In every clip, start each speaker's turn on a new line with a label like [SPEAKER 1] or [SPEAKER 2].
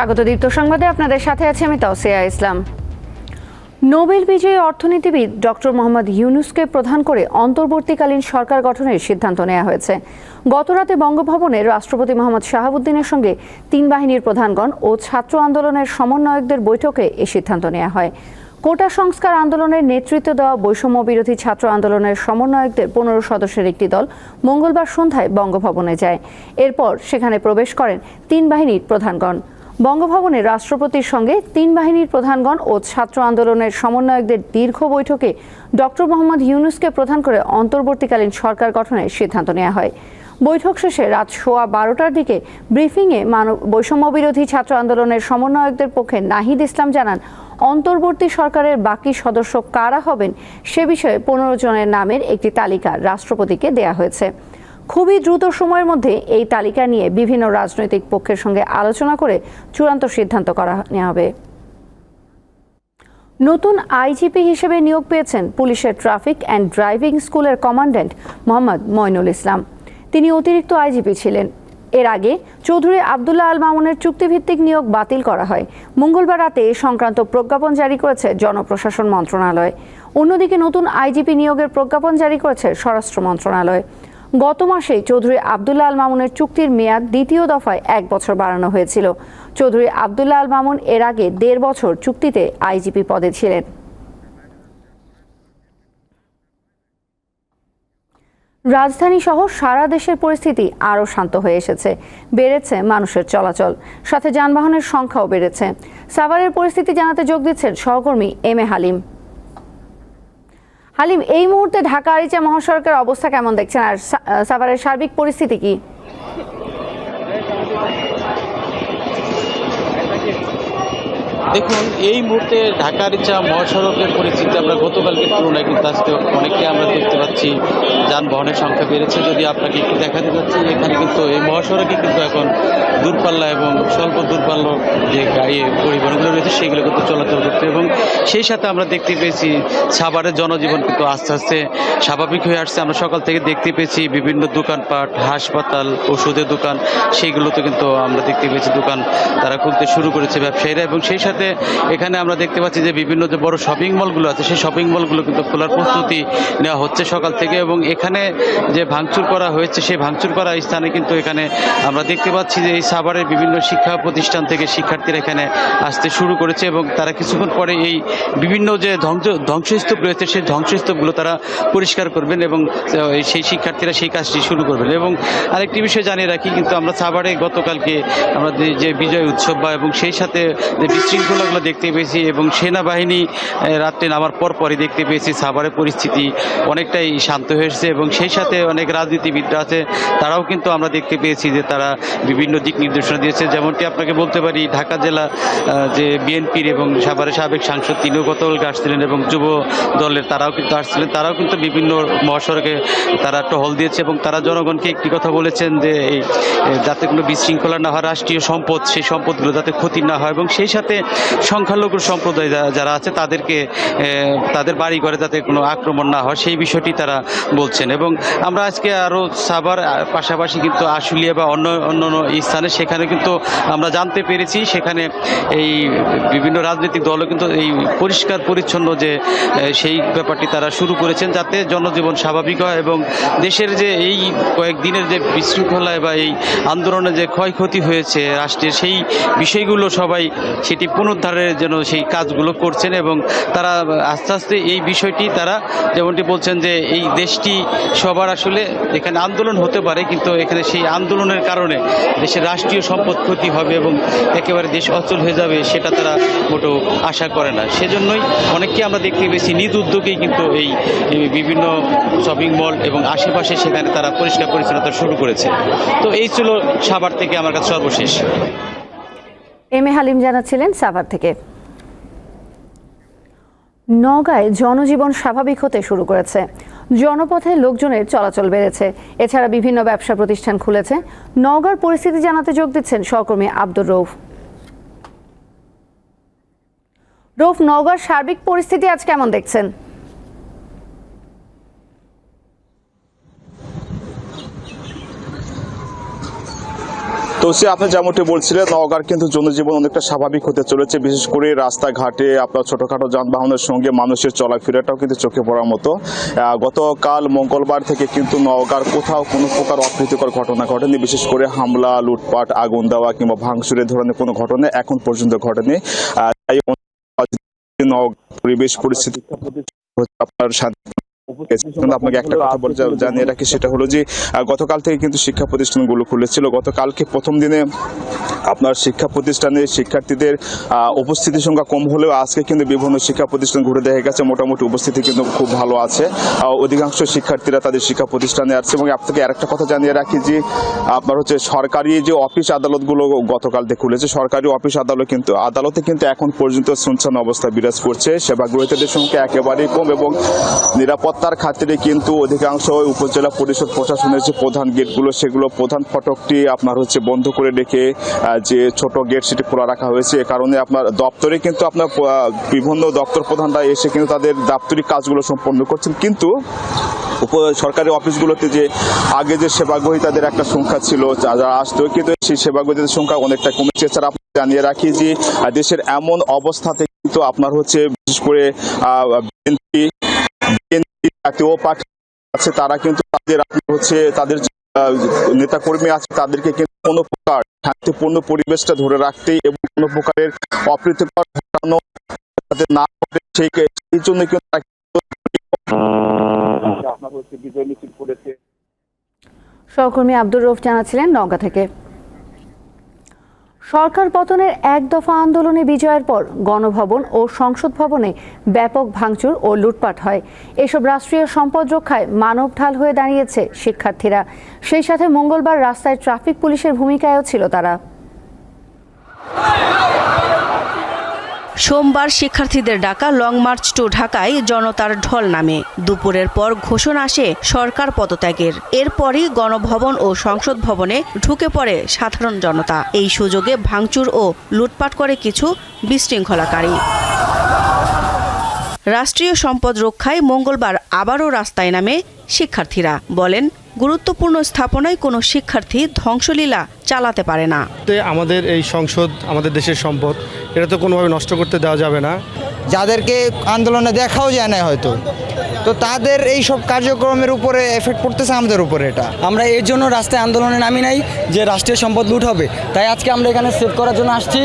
[SPEAKER 1] স্বাগত দীপ্ত সংবাদে আপনাদের সাথে আছি আমি তাওসিয়া ইসলাম। নোবেল বিজয়ী অর্থনীতিবিদ ডক্টর মোহাম্মদ ইউনূসকে প্রধান করে অন্তর্বর্তীকালীন সরকার গঠনের সিদ্ধান্ত নেওয়া হয়েছে। গতরাতে বঙ্গভবনে রাষ্ট্রপতি মোহাম্মদ শাহাবুদ্দিনের সঙ্গে তিন বাহিনীর প্রধানগণ ও ছাত্র আন্দোলনের সমন্বয়কদের বৈঠকে এই সিদ্ধান্ত নেওয়া হয়। কোটা সংস্কার আন্দোলনের নেতৃত্ব দেওয়া বৈষম্য বিরোধী ছাত্র আন্দোলনের সমন্বয়কদের 15 সদস্যের একটি দল মঙ্গলবার সন্ধ্যায় বঙ্গভবনে যায়। এরপর সেখানে প্রবেশ করেন তিন বাহিনীর প্রধানগণ। বঙ্গভবনে রাষ্ট্রপতির সঙ্গে তিন বাহিনীর প্রধানগণ ও ছাত্র আন্দোলনের সমন্বয়কদের দীর্ঘ বৈঠকে ডক্টর মোহাম্মদ ইউনূসকে প্রধান করে অন্তর্বর্তীকালীন সরকার গঠনের সিদ্ধান্ত নেওয়া হয়। বৈঠক শেষে রাত 12:15টার দিকে ব্রিফিংয়ে বৈষম্য বিরোধী ছাত্র আন্দোলনের সমন্বয়কদের পক্ষে নাহিদ ইসলাম জানান, অন্তর্বর্তী সরকারের বাকি সদস্য কারা হবেন সে বিষয়ে 15 জনের নামের একটি তালিকা রাষ্ট্রপতিকে দেয়া হয়েছে। খুবই দ্রুত সময়ের মধ্যে এই তালিকা নিয়ে বিভিন্ন রাজনৈতিক পক্ষের সঙ্গে আলোচনা করে চূড়ান্ত সিদ্ধান্ত নেওয়া হবে। নতুন আইজিপি হিসেবে নিয়োগ পেয়েছেন পুলিশের ট্রাফিক অ্যান্ড ড্রাইভিং স্কুলের কমান্ড্যান্ট মোহাম্মদ মইনুল ইসলাম। তিনি অতিরিক্ত আইজিপি ছিলেন। এর আগে চৌধুরী আবদুল্লাহ আল মামুনের চুক্তিভিত্তিক নিয়োগ বাতিল করা হয়। মঙ্গলবার রাতে এ সংক্রান্ত প্রজ্ঞাপন জারি করেছে জনপ্রশাসন মন্ত্রণালয়। অন্যদিকে নতুন আইজিপি নিয়োগের প্রজ্ঞাপন জারি করেছে স্বরাষ্ট্র মন্ত্রণালয়। গত মাসে চৌধুরী আবদুল্লাহ আল মামুনের চুক্তির মেয়াদ দ্বিতীয় দফায় 1 বছর বাড়ানো হয়েছিল। চৌধুরী আবদুল্লাহ আল মামুন এর আগে 1.5 বছর চুক্তিতে আইজিপি পদে ছিলেন। রাজধানী সহ সারা দেশের পরিস্থিতি আরও শান্ত হয়ে এসেছে। বেড়েছে মানুষের চলাচল, সাথে যানবাহনের সংখ্যাও বেড়েছে। সাভারের পরিস্থিতি জানাতে যোগ দিচ্ছেন সহকর্মী এম এ হালিম। হালিম, এই মুহূর্তে ঢাকা আরিচা মহাসড়কের অবস্থা কেমন দেখছেন, আর সাভারের সার্বিক পরিস্থিতি কি?
[SPEAKER 2] দেখুন, এই মুহূর্তে ঢাকা আরিচা মহাসড়কের পরিস্থিতি আমরা গতকালকে তুলনায় কিন্তু আজকে অনেকটাই আমরা দেখতে পাচ্ছি যানবাহনের সংখ্যা বেড়েছে। যদি আপনাকে একটু দেখাতে যাচ্ছি, এখানে কিন্তু এই মহাসড়কে কিন্তু এখন দূরপাল্লা এবং স্বল্প দূরপাল্লা যে গাড়ি পরিবহনগুলো রয়েছে সেগুলো কিন্তু চলাচল করছে, এবং সেই সাথে আমরা দেখতে পেয়েছি সাভারের জনজীবন কিন্তু আস্তে আস্তে স্বাভাবিক হয়ে আসছে। আমরা সকাল থেকে দেখতে পেয়েছি বিভিন্ন দোকানপাট, হাসপাতাল, ওষুধের দোকান, সেইগুলোতে কিন্তু আমরা দেখতে পেয়েছি দোকান তারা খুলতে শুরু করেছে ব্যবসায়ীরা, এবং সেই সাথে এখানে আমরা দেখতে পাচ্ছি যে বিভিন্ন যে বড় শপিং মলগুলো আছে সেই শপিং মলগুলো কিন্তু খোলার প্রস্তুতি নেওয়া হচ্ছে সকাল থেকে। এবং এখানে যে ভাঙচুর করা হয়েছে সেই ভাঙচুর করা স্থানে কিন্তু এখানে আমরা দেখতে পাচ্ছি যে এই সাভারের বিভিন্ন শিক্ষা প্রতিষ্ঠান থেকে শিক্ষার্থীরা এখানে আসতে শুরু করেছে, এবং তারা কিছুক্ষণ পরে এই বিভিন্ন যে ধ্বংসস্তূপ রয়েছে সেই ধ্বংসস্তূপগুলো তারা পরিষ্কার করবেন, এবং সেই শিক্ষার্থীরা সেই কাজটি শুরু করবেন। এবং আরেকটি বিষয় জানিয়ে রাখি, কিন্তু আমরা সাভারে গতকালকে আমরা যে বিজয় উৎসব এবং সেই সাথে যে বিশৃঙ্খলাগুলো দেখতে পেয়েছি, এবং সেনাবাহিনী রাত্রে নামার পরই দেখতে পেয়েছি সাভারের পরিস্থিতি অনেকটাই শান্ত হয়েছে। এবং সেই সাথে অনেক রাজনীতিবিদরা আছে, তারাও কিন্তু আমরা দেখতে পেয়েছি যে তারা বিভিন্ন দিক নির্দেশনা দিয়েছে। যেমনটি আপনাকে বলতে পারি, ঢাকা জেলা যে বিএনপির এবং সাভারের সাবেক সাংসদ তিনিও গতকালকে আসছিলেন, এবং যুব দলের তারাও কিন্তু আসছিলেন। তারাও কিন্তু বিভিন্ন মহাসড়কে তারা টহল দিয়েছে, এবং তারা জনগণকে একটি কথা বলেছেন যে এই যাতে কোনো বিশৃঙ্খলা না হয়, রাষ্ট্রীয় সম্পদ সেই সম্পদগুলো যাতে ক্ষতি না হয়, এবং সেই সাথে সংখ্যালঘু সম্প্রদায় যারা আছে তাদেরকে তাদের বাড়ি ঘরে যাতে কোনো আক্রমণ না হয় সেই বিষয়টি তারা বলছেন। এবং আমরা আজকে আরও সাভার পাশাপাশি কিন্তু আশুলিয়া বা অন্য স্থানে সেখানে কিন্তু আমরা জানতে পেরেছি সেখানে এই বিভিন্ন রাজনৈতিক দলও কিন্তু এই পরিষ্কার পরিচ্ছন্ন যে সেই ব্যাপারটি তারা শুরু করেছেন, যাতে জনজীবন স্বাভাবিক হয় এবং দেশের যে এই কয়েকদিনের যে বিশৃঙ্খলায় বা এই আন্দোলনে যে ক্ষয়ক্ষতি হয়েছে রাষ্ট্রের সেই বিষয়গুলো সবাই সেটি পুনরুদ্ধারের জন্য সেই কাজগুলো করছেন। এবং তারা আস্তে আস্তে এই বিষয়টি তারা যেমনটি বলছেন যে এই দেশটি সবার আসলে এখানে আন্দোলন হতে পারে, কিন্তু এখানে সেই আন্দোলনের কারণে দেশের রাষ্ট্রীয় সম্পদ ক্ষতি হবে এবং একেবারে দেশ অচল হয়ে যাবে সেটা তারা মোটেও আশা করে না। সেজন্যই অনেককে আমরা দেখতে পেয়েছি নিজ উদ্যোগেই কিন্তু এই বিভিন্ন শপিং মল এবং আশেপাশে সেখানে তারা পরিষ্কার পরিচ্ছন্নতা শুরু করেছে। তো এই ছিল সাভার থেকে আমার কাছে সর্বশেষ।
[SPEAKER 1] এম এ হালিম জানাচ্ছিলেন সাভার থেকে। নওগাঁয় জনজীবন স্বাভাবিক হতে শুরু করেছে। জনপথে লোকজনের চলাচল বেড়েছে। এছাড়া বিভিন্ন ব্যবসা প্রতিষ্ঠান খুলেছে। নওগাঁর পরিস্থিতি জানাতে যোগ দিচ্ছেন সহকর্মী আব্দুর রৌফ। রৌফ, নওগাঁর সার্বিক পরিস্থিতি আজ কেমন দেখছেন?
[SPEAKER 2] তো
[SPEAKER 3] তো সে আপনি যেমনটি বলছিলেন, নওগাঁর কিন্তু জনজীবন অনেকটা স্বাভাবিক হতে চলেছে, বিশেষ করে রাস্তাঘাটে আপনার ছোটখাটো যানবাহনের সঙ্গে মানুষের চলাফেরাটাও কিন্তু চোখে পড়ার মতো। গতকাল মঙ্গলবার থেকে কিন্তু নওগাঁর কোথাও কোনো প্রকার অপ্রীতিকর ঘটনা ঘটেনি, বিশেষ করে হামলা, লুটপাট, আগুন দেওয়া কিংবা ভাঙচুরের ধরনের কোনো ঘটনা এখন পর্যন্ত ঘটেনি। তাই পরিবেশ পরিস্থিতি আপনার আপনাকে একটা কথা বলে জানিয়ে রাখি, সেটা হলো যে গতকাল থেকে কিন্তু শিক্ষা প্রতিষ্ঠানগুলো খুলেছিল। গতকালকে প্রথম দিনে আপনার শিক্ষা প্রতিষ্ঠানে শিক্ষার্থীদের উপস্থিতির সংখ্যা কম হলেও আজকে কিন্তু বিভিন্ন শিক্ষা প্রতিষ্ঠান ঘুরে দেখা গেছে মোটামুটি উপস্থিতি কিন্তু খুব ভালো আছে। অধিকাংশ শিক্ষার্থীরা তাদের শিক্ষা প্রতিষ্ঠানে আসছে। এবং আপনাকে আরেকটা কথা জানিয়ে রাখি যে আপনার হচ্ছে সরকারি যে অফিস আদালতগুলো গতকাল থেকে খুলেছে, সরকারি অফিস আদালতে কিন্তু এখন পর্যন্ত শুনশান অবস্থা বিরাজ করছে। সেবাগ্রহীতাদের সংখ্যা একেবারেই কম এবং নিরাপত্তার খাতিরে কিন্তু অধিকাংশ উপজেলা পরিষদ প্রশাসনের যে প্রধান গেটগুলো, সেগুলো প্রধান ফটকটি আপনার হচ্ছে বন্ধ করে রেখে যে ছোট গেট সেটি খোলা রাখা হয়েছে। এ কারণে আপনার দপ্তরে কিন্তু আপনার বিভিন্ন দপ্তর প্রধানরা এসে কিন্তু তাদের দাপ্তরিক কাজগুলো সম্পন্ন করছেন। কিন্তু সরকারি অফিসগুলোতে যে আগে যে সেবাগ্রহীতাদের একটা সংখ্যা ছিল যারা আসতো, কিন্তু সেই সেবাগ্রহীতাদের সংখ্যা অনেকটা কমেছে। এছাড়া জানিয়ে রাখি যে দেশের এমন অবস্থাতে কিন্তু আপনার হচ্ছে বিশেষ করে বিএনপি জাতীয় পার্টি আছে, তারা কিন্তু তাদের নেতাকর্মী আছে, তাদেরকে কিন্তু কোনো প্রকার শান্তিপূর্ণ পরিবেশটা ধরে রাখতেই এবং কোনো প্রকারের অপ্রীতিকর ঘটানো তাদের না ঘটে সেই জন্য কিন্তু বিজয় মিছিল করেছে।
[SPEAKER 1] সহকর্মী আব্দুর রউফ জানাচ্ছিলেন নওগাঁ থেকে। সরকার পতনের এক দফা আন্দোলনে বিজয়ের পর গণভবন ও সংসদ ভবনে ব্যাপক ভাঙচুর ও লুটপাট হয়। এসব রাষ্ট্রীয় সম্পদ রক্ষায় মানব ঢাল হয়ে দাঁড়িয়েছে শিক্ষার্থীরা। সেই সাথে মঙ্গলবার রাস্তায় ট্রাফিক পুলিশের ভূমিকায়ও ছিল তারা।
[SPEAKER 4] সোমবার শিক্ষার্থীদের ডাকা লং মার্চ টু ঢাকায় জনতার ঢল নামে। দুপুরের পর ঘোষণা আসে সরকার পদত্যাগের। এরপরই গণভবন ও সংসদ ভবনে ঢুকে পড়ে সাধারণ জনতা। এই সুযোগে ভাঙচুর ও লুটপাট করে কিছু বিশৃঙ্খলাকারী। রাষ্ট্রীয় সম্পদ রক্ষায় মঙ্গলবার আবারও রাস্তায় নামে শিক্ষার্থীরা। বলেন, গুরুত্বপূর্ণ স্থাপনায় কোনো শিক্ষার্থী ধ্বংসলীলা চালাতে পারে না।
[SPEAKER 5] আমাদের এই সংসদ আমাদের দেশের সম্পদ, এটা তো কোনোভাবে নষ্ট করতে দেওয়া যাবে না।
[SPEAKER 6] যাদেরকে আন্দোলনে দেখাও যায় না হয়তো, তো তাদের এই সব কার্যক্রমের উপরে এফেক্ট পড়তেছে আমাদের উপরে। এটা
[SPEAKER 7] আমরা এর জন্য রাস্তায় আন্দোলনে নামি নাই যে রাষ্ট্রীয় সম্পদ লুট হবে, তাই আজকে আমরা এখানে সেভ করার জন্য আসছি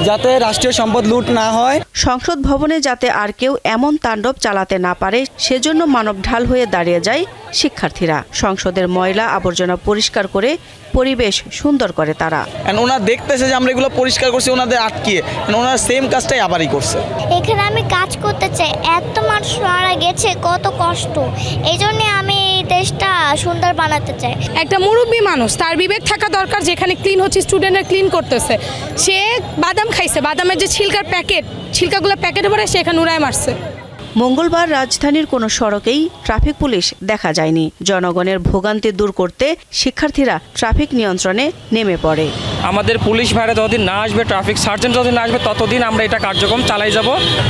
[SPEAKER 7] যাতে রাষ্ট্রীয় সম্পদ লুট না হয়।
[SPEAKER 4] সংসদ ভবনে যাতে আর কেউ এমন তাণ্ডব চালাতে না পারে সেজন্য মানব ঢাল হয়ে দাঁড়িয়ে যায় শিক্ষার্থীরা। সংসদের ময়লা আবর্জনা পরিষ্কার করে পরিবেশ সুন্দর করে তারা।
[SPEAKER 7] ওনারা দেখতেছে যে আমরা এগুলো পরিষ্কার করছি ওনাদের আটকিয়ে, ওনারা সেম কাজটাই আবারই করছে।
[SPEAKER 8] এখানে আমি কাজ করতে চাই, এত মানুষ মারা গেছে, কত কষ্ট, এই জন্য আমি এই দেশটা সুন্দর বানাতে চাই।
[SPEAKER 9] একটা মুরব্বী মানুষ, তার বিবেক থাকা দরকার। যেখানে ক্লিন হচ্ছে, স্টুডেন্টরা ক্লিন করতেছে, সে বাদাম খাইছে, বাদামের যে ছিলকাগুলো প্যাকেটে ভরে সে এখানে উড়ায় মারছে।
[SPEAKER 4] মঙ্গলবার রাজধানীর কোনো সড়কেই ট্রাফিক পুলিশ দেখা যায়নি। জনগণের ভোগান্তি দূর করতে শিক্ষার্থীরা ট্রাফিক নিয়ন্ত্রণে নেমে পড়ে।
[SPEAKER 10] আমাদের পুলিশ ভাইরা যতদিন না আসবে, ট্রাফিক সার্জেন্ট যতদিন না আসবে, ততদিন আমরা এটা কার্যক্রম চালাই যাব।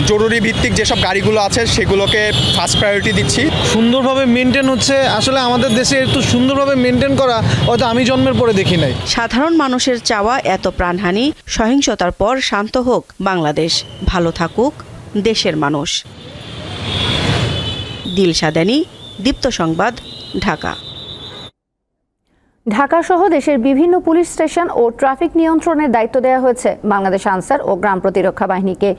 [SPEAKER 5] জরুরি ভিত্তিক যেসব গাড়িগুলো আছে সেগুলোকে ফার্স্ট প্রায়োরিটি দিচ্ছি।
[SPEAKER 11] সুন্দরভাবে মেনটেন হচ্ছে। আসলে আমাদের দেশে একটু সুন্দরভাবে মেনটেন করা হয়তো আমি জন্মের পরে দেখি নাই।
[SPEAKER 4] সাধারণ মানুষের চাওয়া এত প্রাণহানি, সহিংসতার পর শান্ত হোক বাংলাদেশ, ভালো থাকুক দেশের মানুষ। দিলশাদানি, দীপ্ত সংবাদ, ঢাকা।
[SPEAKER 1] ঢাকা সহ দেশের বিভিন্ন পুলিশ স্টেশন ও ট্রাফিক নিয়ন্ত্রণের দায়িত্ব দেওয়া হয়েছে বাংলাদেশ আনসার ও গ্রাম প্রতিরক্ষা বাহিনীকে।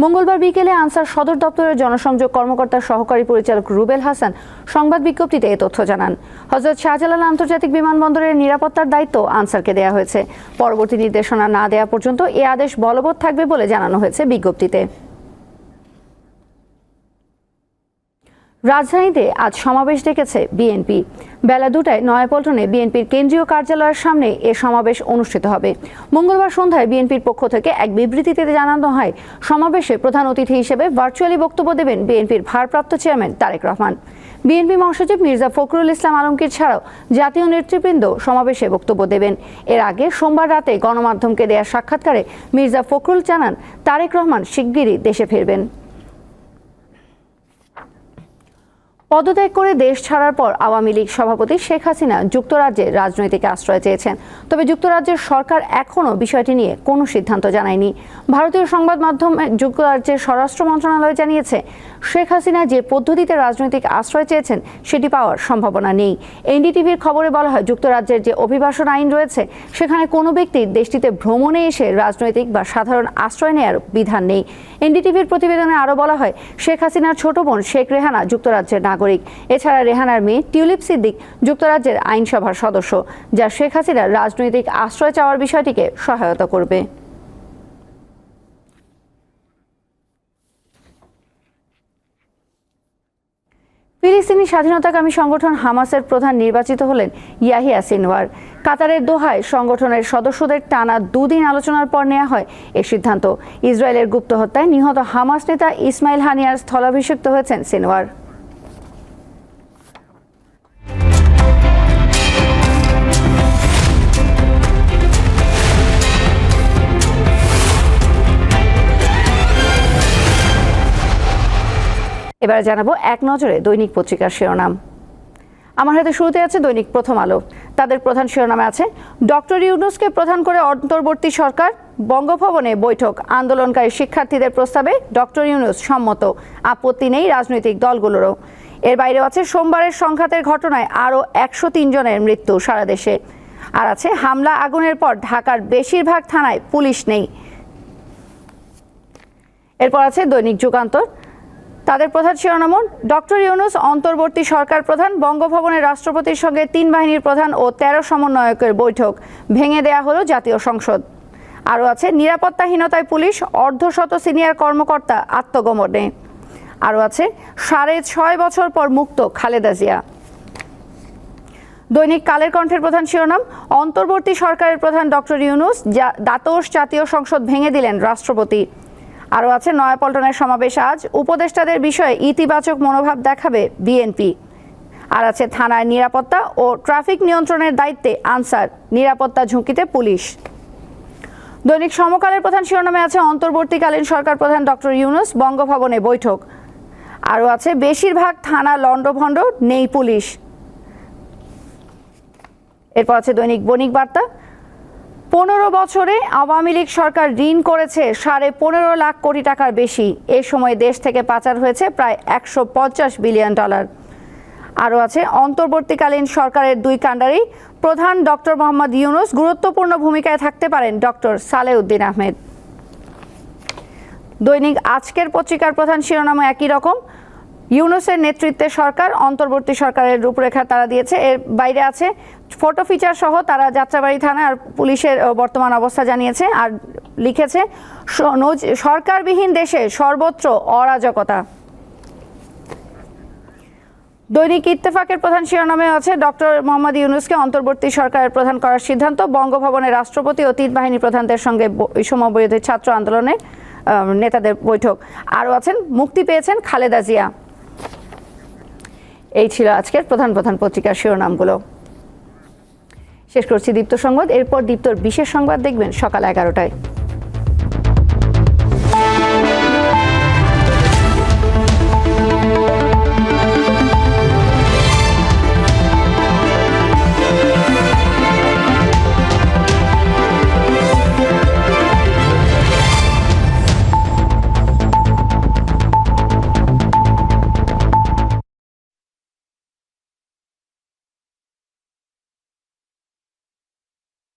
[SPEAKER 1] মঙ্গলবার বিকেলে আনসার সদর দপ্তরের জনসংযোগ কর্মকর্তার সহকারী পরিচালক রুবেল হাসান সংবাদ বিজ্ঞপ্তিতে এ তথ্য জানান। হযরত শাহজালাল আন্তর্জাতিক বিমানবন্দরের নিরাপত্তার দায়িত্ব আনসারকে দেওয়া হয়েছে। পরবর্তী নির্দেশনা না দেওয়া পর্যন্ত এ আদেশ বলবৎ থাকবে বলে জানানো হয়েছে বিজ্ঞপ্তিতে। রাজধানীতে আজ সমাবেশ ডেকেছে বিএনপি। বেলা 2টায় নয়াপল্টনে বিএনপির কেন্দ্রীয় কার্যালয়ের সামনে এ সমাবেশ অনুষ্ঠিত হবে। মঙ্গলবার সন্ধ্যায় বিএনপির পক্ষ থেকে এক বিবৃতিতে জানানো হয়, সমাবেশে প্রধান অতিথি হিসেবে ভার্চুয়ালি বক্তব্য দেবেন বিএনপির ভারপ্রাপ্ত চেয়ারম্যান তারেক রহমান। বিএনপি মহাসচিব মির্জা ফখরুল ইসলাম আলমগীর ছাড়াও জাতীয় নেতৃবৃন্দ সমাবেশে বক্তব্য দেবেন। এর আগে সোমবার রাতে গণমাধ্যমকে দেয়া সাক্ষাৎকারে মির্জা ফখরুল জানান, তারেক রহমান শিগগিরই দেশে ফিরবেন। পদত্যাগ করে দেশ ছাড়ার পর আওয়ামী লীগ সভাপতি শেখ হাসিনা যুক্তরাজ্যে রাজনৈতিক আশ্রয় চেয়েছেন। তবে যুক্তরাজ্যের সরকার এখনও বিষয়টি নিয়ে কোনো সিদ্ধান্ত জানায়নি। ভারতীয় সংবাদ মাধ্যম যুক্তরাজ্যের স্বরাষ্ট্র মন্ত্রণালয় জানিয়েছে, শেখ হাসিনা যে পদ্ধতিতে রাজনৈতিক আশ্রয় চেয়েছেন সেটি পাওয়ার সম্ভাবনা নেই। এনডিটিভির খবরে বলা হয়, যুক্তরাজ্যের যে অভিবাসন আইন রয়েছে সেখানে কোনো ব্যক্তির দেশটিতে ভ্রমণে এসে রাজনৈতিক বা সাধারণ আশ্রয় নেওয়ার বিধান নেই। এনডিটিভির প্রতিবেদনে আরও বলা হয়, শেখ হাসিনার ছোট বোন শেখ রেহানা যুক্তরাজ্যের নাগরিক। এছাড়া রেহানার মেয়ে টিউলিপ সিদ্দিক যুক্তরাজ্যের আইনসভার সদস্য, যা শেখ হাসিনার রাজনৈতিক আশ্রয় চাওয়ার বিষয়টিকে সহায়তা করবে। ফিলিস্তিনি স্বাধীনতাকামী সংগঠন হামাসের প্রধান নির্বাচিত হলেন ইয়াহিয়া সিনওয়ার। কাতারের দোহায় সংগঠনের সদস্যদের টানা 2 দিন আলোচনার পর নেওয়া হয় এই সিদ্ধান্ত। ইসরায়েলের গুপ্ত হত্যায় নিহত হামাস নেতা ইসমাইল হানিয়ার স্থলাভিষিক্ত হয়েছেন সিনওয়ার। এবার জানাবো এক নজরে দৈনিক পত্রিকার শিরোনাম। আমার হাতে শুরুতে আছে দৈনিক প্রথম আলো। তাদের প্রধান শিরোনামে আছে, ডক্টর ইউনূসকে প্রধান করে অন্তর্বর্তী সরকার, বঙ্গভবনে বৈঠক, আন্দোলনকারী শিক্ষার্থীদের প্রস্তাবে ডক্টর ইউনূস সম্মত, আপত্তি নেই রাজনৈতিক দলগুলোরও। এর বাইরেও আছে, সোমবারের সংঘাতের ঘটনায় আরও 103 জনের মৃত্যু সারা দেশে। আর আছে, হামলা আগুনের পর ঢাকার বেশিরভাগ থানায় পুলিশ নেই। এরপর আছে দৈনিক যুগান্তর। তাদের প্রধান শিরোনাম, ডক্টর ইউনূস অন্তর্বর্তী সরকার প্রধান, বঙ্গভবনে রাষ্ট্রপতির সঙ্গে 3 বাহিনীর প্রধান ও 13 সমন্বয়কের বৈঠক, ভেঙে দেয়া হলো জাতীয় সংসদ। আরও আছে, নিরাপত্তাহীনতায় পুলিশ, অর্ধশত সিনিয়র কর্মকর্তা আত্মগোপনে। আরও আছে, 6.5 বছর পর মুক্ত খালেদা জিয়া। দৈনিক কালের কণ্ঠের প্রধান শিরোনাম, অন্তর্বর্তী সরকারের প্রধান ডক্টর ইউনূস, দ্বাদশ জাতীয় সংসদ ভেঙে দিলেন রাষ্ট্রপতি। আরও আছে, নয়াপল্টনের সমাবেশ আজ, উপদেষ্টাদের বিষয়ে ইতিবাচক মনোভাব দেখাবে বিএনপি। আর আছে, থানার নিরাপত্তা ও ট্রাফিক নিয়ন্ত্রণের দায়িত্বে আনসার, নিরাপত্তা ঝুঁকিতে পুলিশ। দৈনিক সমকালের প্রধান শিরোনামে আছে, অন্তর্বর্তীকালীন সরকার প্রধান ডক্টর ইউনূস, বঙ্গভবনে বৈঠক। আরও আছে, বেশিরভাগ থানা লণ্ডভণ্ড, নেই পুলিশ। এরপর আছে দৈনিক বণিক বার্তা। 15 বছরে আওয়ামী লীগ সরকার ঋণ করেছে 15.5 লাখ কোটি টাকার বেশি। এ সময় দেশ থেকে পাচার হয়েছে প্রায় $150 বিলিয়ন। আরও আছে, অন্তর্বর্তীকালীন সরকারের 2 কাণ্ডারি প্রধান ডক্টর মোহাম্মদ ইউনূস, গুরুত্বপূর্ণ ভূমিকায় থাকতে পারেন ডক্টর সালেউদ্দিন আহমেদ। দৈনিক আজকের পত্রিকার প্রধান শিরোনামে একই রকম, ইউনূসের নেতৃত্বে সরকার, অন্তর্বর্তী সরকারের রূপরেখা তারা দিয়েছে। এর বাইরে আছে ফটো ফিচার সহ তারা যাত্রাবাড়ি থানা আর পুলিশের বর্তমান অবস্থা জানিয়েছে। আর লিখেছে, সরকারবিহীন দেশে সর্বত্র অরাজকতা। দৈনিক ইত্তেফাকের প্রধান শিরোনামে আছে, ডক্টর মোহাম্মদ ইউনূসকে অন্তর্বর্তী সরকারের প্রধান করার সিদ্ধান্ত, বঙ্গভবনে রাষ্ট্রপতি ও 3 বাহিনী প্রধানদের সঙ্গে সমবিরোধী ছাত্র আন্দোলনে নেতাদের বৈঠক। আরও আছেন, মুক্তি পেয়েছেন খালেদা জিয়া। এই ছিল আজকের প্রধান প্রধান পত্রিকার শিরোনামগুলো। শেষ করছি দীপ্ত সংবাদ। এরপর দীপ্তর বিশেষ সংবাদ দেখবেন সকাল 11টায়।